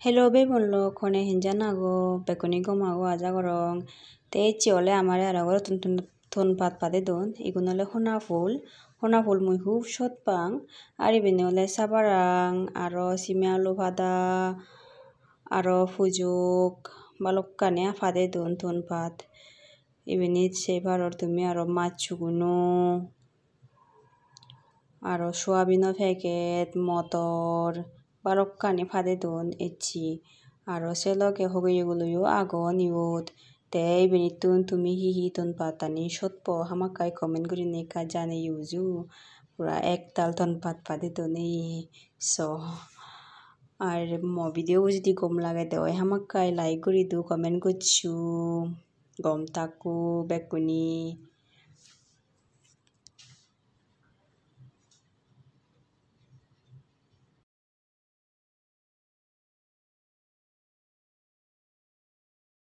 Hello bebonlo kone hinjanago bekuni gomago aja gorong te ecche ole amare arogoro ton pat pade don igun ole hona phul mui hub sot pang ar ibeni ole sabarang aro sime alu pada aro pujok balokkani pade don ton pat ibeni sei paror tumi aro macchuguno aro soyabino packet motor balokkani pade don ecche aro se loge hogiyeguloyo agon iyot te ibenittun tumi he ton pattani sotpo hamakkai comment guriney ekka janeyoju pura ektal ton pat pade don ei so ar mo video bu যদি gom lage deoy hamakkai like guri du comment gocchu gom takku bekkuni।